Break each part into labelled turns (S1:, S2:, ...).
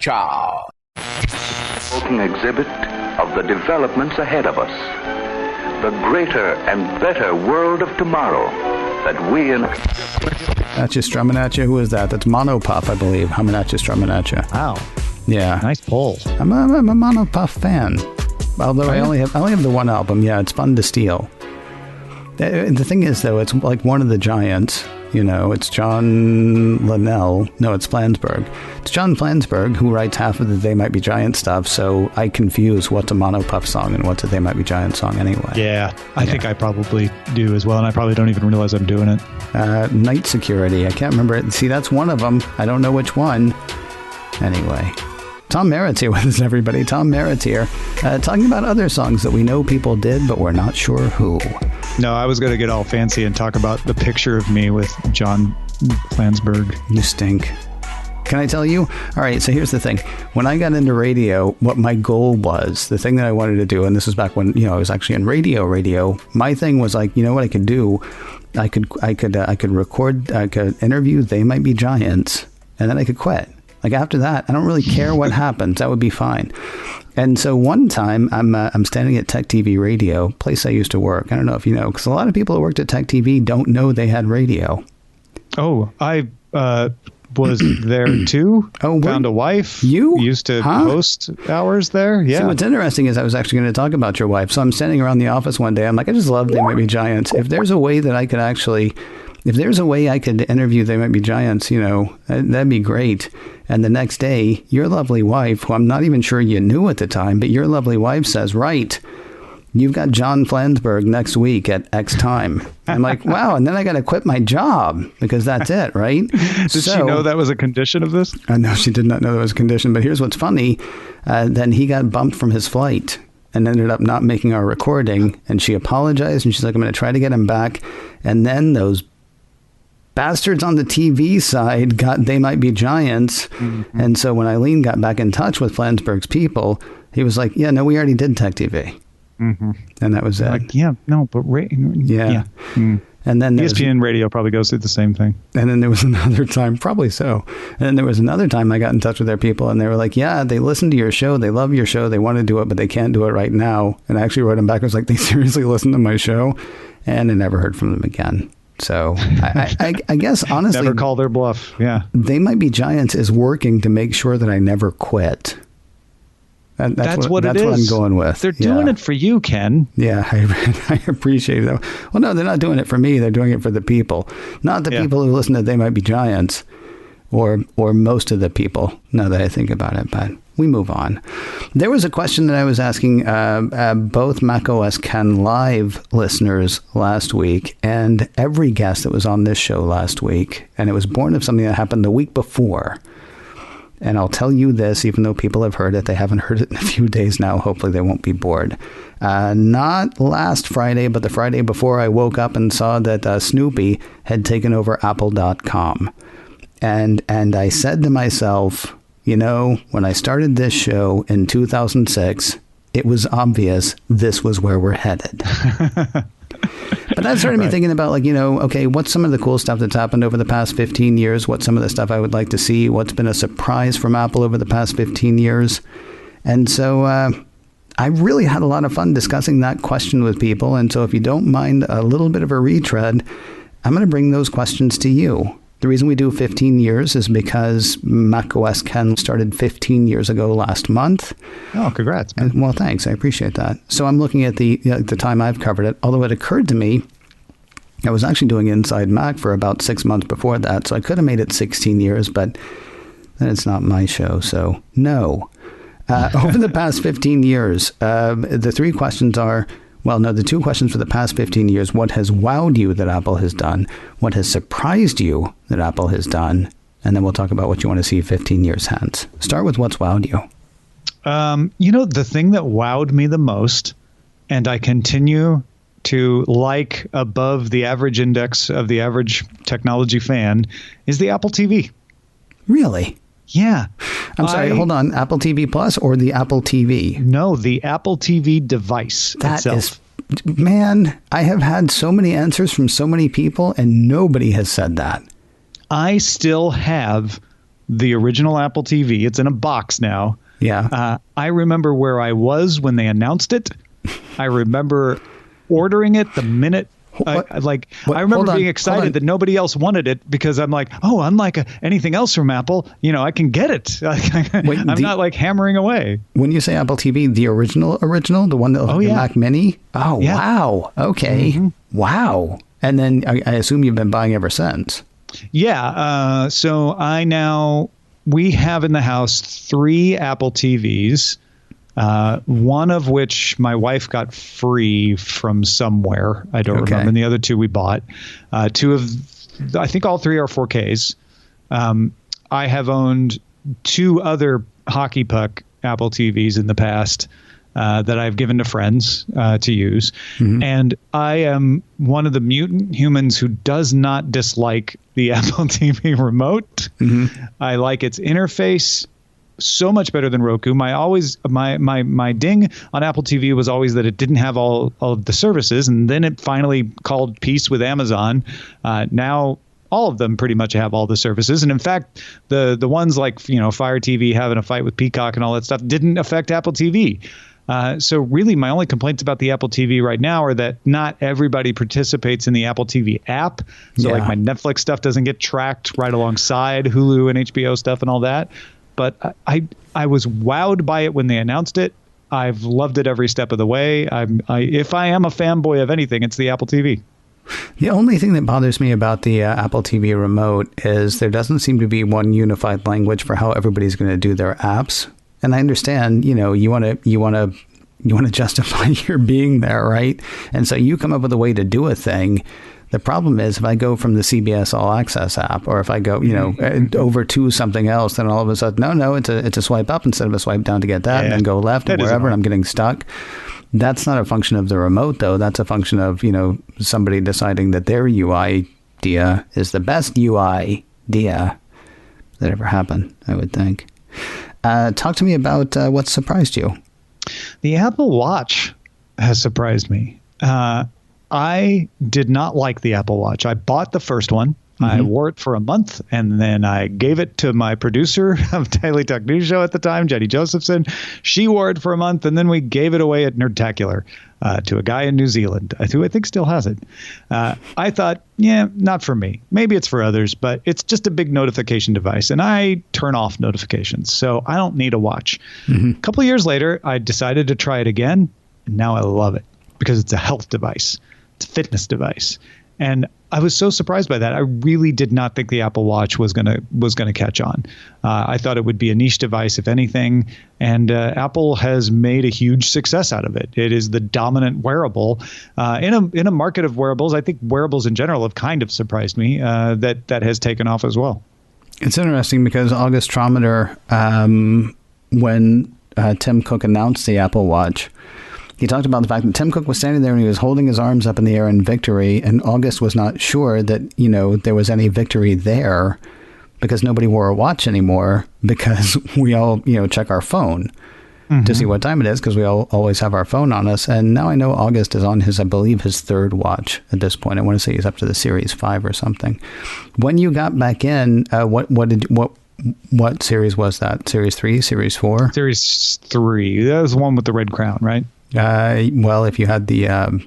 S1: Ciao.
S2: Walking exhibit of the developments ahead of us. The greater and better world of tomorrow that we in...
S3: That's just strumming at you. Who is that? That's Monopop, I believe. Humming at you, strumming at you.
S4: Wow.
S3: Yeah.
S4: Nice poll.
S3: I'm a Monopop fan. Although I only have the one album. Yeah, it's fun to steal. The thing is, though, it's like one of the giants. You know, it's John Linnell. No, it's Flansburgh. It's John Flansburgh who writes half of the They Might Be Giant stuff, so I confuse what's a Monopuff song and what's a They Might Be Giant song anyway.
S4: Yeah, I think I probably do as well, and I probably don't even realize I'm doing it.
S3: Night Security. I can't remember it. See, that's one of them. I don't know which one. Anyway. Tom Merritt's here with us, everybody. Tom Merritt's here, talking about other songs that we know people did, but we're not sure who.
S4: No, I was going to get all fancy and talk about the picture of me with John Flansburgh.
S3: You stink. Can I tell you? All right, so here's the thing. When I got into radio, what my goal was, the thing that I wanted to do, and this was back when, I was actually in radio, my thing was like, you know what I could do? I could record, I could interview They Might Be Giants, and then I could quit. Like after that, I don't really care what happens. That would be fine. And so one time I'm standing at Tech TV Radio, place I used to work. I don't know if you know, because a lot of people who worked at Tech TV don't know they had radio.
S4: Oh, I was there too.
S3: Oh,
S4: found a wife.
S3: You
S4: used to host hours there. Yeah.
S3: So what's interesting is I was actually going to talk about your wife. So I'm standing around the office one day. I'm like, I just love They Might Be Giants. If there's a way that I could actually... If there's a way I could interview They Might Be Giants, that'd be great. And the next day, your lovely wife, who I'm not even sure you knew at the time, but your lovely wife says, right, you've got John Flansburgh next week at X time. I'm like, wow. And then I got to quit my job because that's it, right?
S4: Did she know that was a condition of this?
S3: No, she did not know that was a condition. But here's what's funny. Then he got bumped from his flight and ended up not making our recording. And she apologized. And she's like, I'm going to try to get him back. And then those bastards on the TV side got They Might Be Giants. Mm-hmm. And so when Eileen got back in touch with Flansburgh's people, he was like, yeah, no, we already did Tech TV. Mm-hmm. And that was it.
S4: Like, yeah, no, but yeah. Mm. And then ESPN Radio probably goes through the same thing.
S3: And then there was another time, probably so. And then there was another time I got in touch with their people and they were like, yeah, they listen to your show. They love your show. They want to do it, but they can't do it right now. And I actually wrote them back. I was like, they seriously listen to my show? And I never heard from them again. So I guess, honestly...
S4: Never call their bluff, yeah.
S3: They Might Be Giants is working to make sure that I never quit. That's what I'm going with.
S4: They're doing it for you, Ken.
S3: Yeah, I appreciate it. Well, no, they're not doing it for me. They're doing it for the people. Not the people who listen to They Might Be Giants. Or most of the people, now that I think about it, but we move on. There was a question that I was asking both macOS Ken Live listeners last week and every guest that was on this show last week, and it was born of something that happened the week before. And I'll tell you this, even though people have heard it, they haven't heard it in a few days now. Hopefully they won't be bored. Not last Friday, but the Friday before, I woke up and saw that Snoopy had taken over Apple.com. And I said to myself, when I started this show in 2006, it was obvious this was where we're headed. But that started me thinking about, okay, what's some of the cool stuff that's happened over the past 15 years? What's some of the stuff I would like to see? What's been a surprise from Apple over the past 15 years? And so I really had a lot of fun discussing that question with people. And so if you don't mind a little bit of a retread, I'm going to bring those questions to you. The reason we do 15 years is because macOS Ken started 15 years ago last month.
S4: Oh, congrats, man.
S3: Well, thanks. I appreciate that. So I'm looking at the time I've covered it, although it occurred to me, I was actually doing Inside Mac for about 6 months before that, so I could have made it 16 years, but then it's not my show, so no. Over the past 15 years, the three questions are... Well, no, the two questions for the past 15 years, what has wowed you that Apple has done? What has surprised you that Apple has done? And then we'll talk about what you want to see 15 years hence. Start with what's wowed you.
S4: The thing that wowed me the most, and I continue to like above the average index of the average technology fan, is the Apple TV.
S3: Really?
S4: Yeah.
S3: I'm sorry, hold on. Apple TV Plus or the Apple TV?
S4: No, the Apple TV device itself.
S3: Man, I have had so many answers from so many people and nobody has said that.
S4: I still have the original Apple TV. It's in a box now.
S3: Yeah.
S4: I remember where I was when they announced it. I remember ordering it the minute. I remember being excited that nobody else wanted it because I'm like, oh, unlike anything else from Apple, I can get it. I'm not like hammering away.
S3: When you say Apple TV, the original, the one that the Mac Mini. Oh, yeah. Wow. Okay. Mm-hmm. Wow. And then I assume you've been buying ever since.
S4: Yeah. So we have in the house 3 Apple TVs. One of which my wife got free from somewhere. I don't remember. And the other 2 we bought. I think all 3 are 4Ks. I have owned 2 other hockey puck Apple TVs in the past that I've given to friends to use. Mm-hmm. And I am one of the mutant humans who does not dislike the Apple TV remote. Mm-hmm. I like its interface so much better than Roku. My ding on Apple TV was always that it didn't have all of the services, and then it finally called peace with Amazon. Now all of them pretty much have all the services, and in fact, the ones like Fire TV having a fight with Peacock and all that stuff didn't affect Apple TV. So really, my only complaints about the Apple TV right now are that not everybody participates in the Apple TV app. So like my Netflix stuff doesn't get tracked right alongside Hulu and HBO stuff and all that. But I was wowed by it when they announced it. I've loved it every step of the way. If I am a fanboy of anything, it's the Apple TV.
S3: The only thing that bothers me about the Apple TV remote is there doesn't seem to be one unified language for how everybody's going to do their apps. And I understand, you want to justify your being there, right? And so you come up with a way to do a thing. The problem is if I go from the CBS All Access app, or if I go, over to something else, then all of a sudden, no, it's a swipe up instead of a swipe down to get that, and then go left and wherever, and I'm getting stuck. That's not a function of the remote, though. That's a function of, somebody deciding that their UI idea is the best UI idea that ever happened, I would think. Talk to me about what surprised you.
S4: The Apple Watch has surprised me. I did not like the Apple Watch. I bought the first one. Mm-hmm. I wore it for a month, and then I gave it to my producer of Daily Tech News Show at the time, Jenny Josephson. She wore it for a month, and then we gave it away at Nerdtacular to a guy in New Zealand who I think still has it. I thought, not for me. Maybe it's for others, but it's just a big notification device, and I turn off notifications, so I don't need a watch. Mm-hmm. A couple of years later, I decided to try it again, and now I love it because it's a health device. It's a fitness device. And I was so surprised by that. I really did not think the Apple Watch was gonna catch on. I thought it would be a niche device, if anything. And Apple has made a huge success out of it. It is the dominant wearable in a market of wearables. I think wearables in general have kind of surprised me. That has taken off as well.
S3: It's interesting because August Trometer, when Tim Cook announced the Apple Watch, he talked about the fact that Tim Cook was standing there and he was holding his arms up in the air in victory, and August was not sure that, there was any victory there because nobody wore a watch anymore because we all, check our phone to see what time it is because we all always have our phone on us. And now I know August is on his 3rd watch at this point. I want to say he's up to the Series 5 or something. When you got back in, what series was that? Series 3, Series 4? Series
S4: 3. That was the one with the red crown, right?
S3: Well, if you had the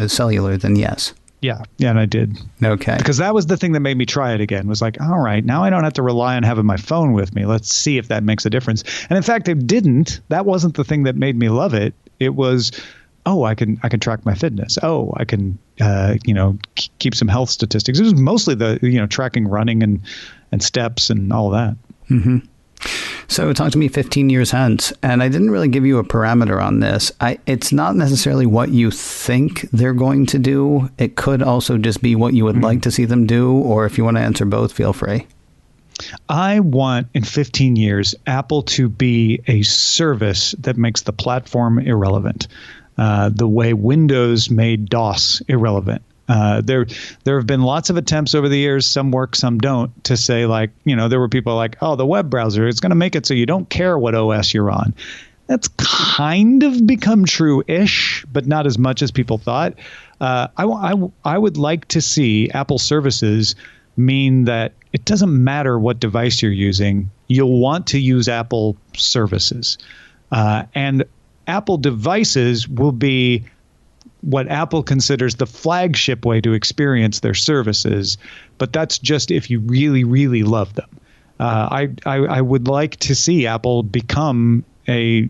S3: cellular, then yes.
S4: Yeah, and I did.
S3: Okay.
S4: Because that was the thing that made me try it again. Was like, all right, now I don't have to rely on having my phone with me. Let's see if that makes a difference. And in fact, it didn't. That wasn't the thing that made me love it. It was, I can track my fitness. I can keep some health statistics. It was mostly the tracking running and steps and all that.
S3: Mm-hmm. So talk to me 15 years hence, and I didn't really give you a parameter on this. It's not necessarily what you think they're going to do. It could also just be what you would like to see them do, or if you want to answer both, feel free.
S4: I want, in 15 years, Apple to be a service that makes the platform irrelevant, the way Windows made DOS irrelevant. There have been lots of attempts over the years, some work, some don't, to say there were people like, the web browser is going to make it so you don't care what OS you're on. That's kind of become true-ish, but not as much as people thought. I would like to see Apple services mean that it doesn't matter what device you're using, you'll want to use Apple services. And Apple devices will be what Apple considers the flagship way to experience their services, but that's just if you really, really love them. I would like to see Apple become a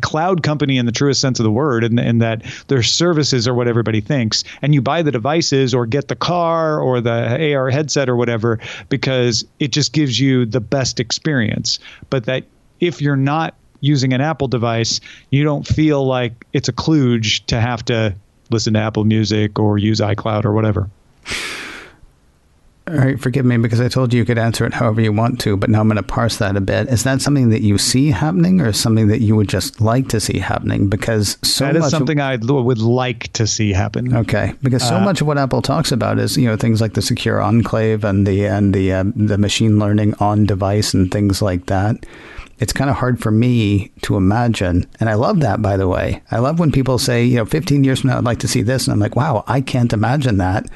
S4: cloud company in the truest sense of the word, and that their services are what everybody thinks, and you buy the devices or get the car or the AR headset or whatever because it just gives you the best experience. But that if you're not using an Apple device, you don't feel like it's a kludge to have to listen to Apple Music or use iCloud or whatever.
S3: All right, forgive me because I told you could answer it however you want to, but now I'm going to parse that a bit. Is that something that you see happening, or something that you would just like to see happening? Because
S4: that is something I would like to see happen.
S3: Okay, because so much of what Apple talks about is things like the secure enclave and the machine learning on device and things like that. It's kind of hard for me to imagine. And I love that, by the way. I love when people say, 15 years from now, I'd like to see this. And I'm like, wow, I can't imagine that,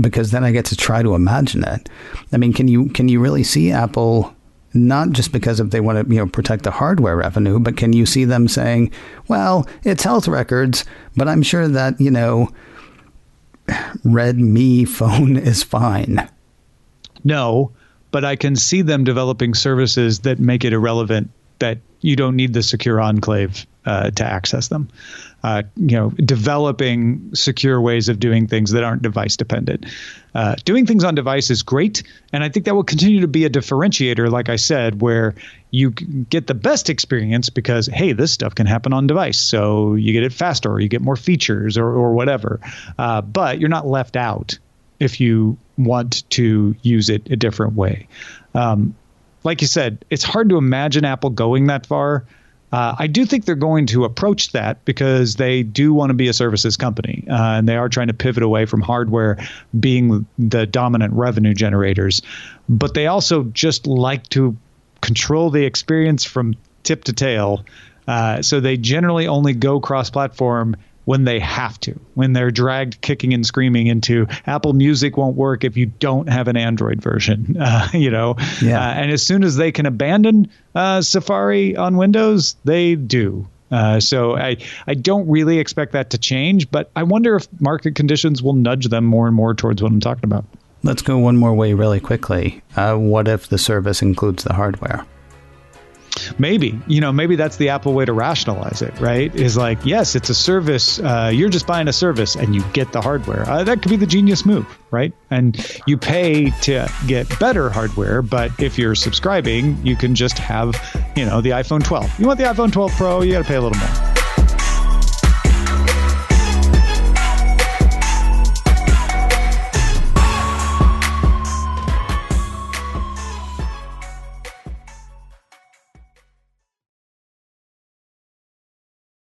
S3: because then I get to try to imagine it. I mean, can you really see Apple, not just because if they want to, protect the hardware revenue, but can you see them saying, well, it's health records, but I'm sure that, Redmi phone is fine?
S4: No. But I can see them developing services that make it irrelevant that you don't need the secure enclave to access them. Developing secure ways of doing things that aren't device dependent. Doing things on device is great, and I think that will continue to be a differentiator, like I said, where you get the best experience because, hey, this stuff can happen on device, so you get it faster, or you get more features, or whatever. But you're not left out if you want to use it a different way. Like you said, it's hard to imagine Apple going that far. I do think they're going to approach that because they do want to be a services company, and they are trying to pivot away from hardware being the dominant revenue generators. But they also just like to control the experience from tip to tail. So they generally only go cross-platform when they have to, when they're dragged kicking and screaming into Apple Music won't work if you don't have an Android version, and as soon as they can abandon Safari on Windows, they do. So I don't really expect that to change, but I wonder if market conditions will nudge them more and more towards what I'm talking about.
S3: Let's go one more way really quickly. What if the service includes the hardware?
S4: Maybe that's the Apple way to rationalize it, right? Is like, yes, it's a service. You're just buying a service and you get the hardware. That could be the genius move, right? And you pay to get better hardware. But if you're subscribing, you can just have, the iPhone 12. You want the iPhone 12 Pro, you got to pay a little more.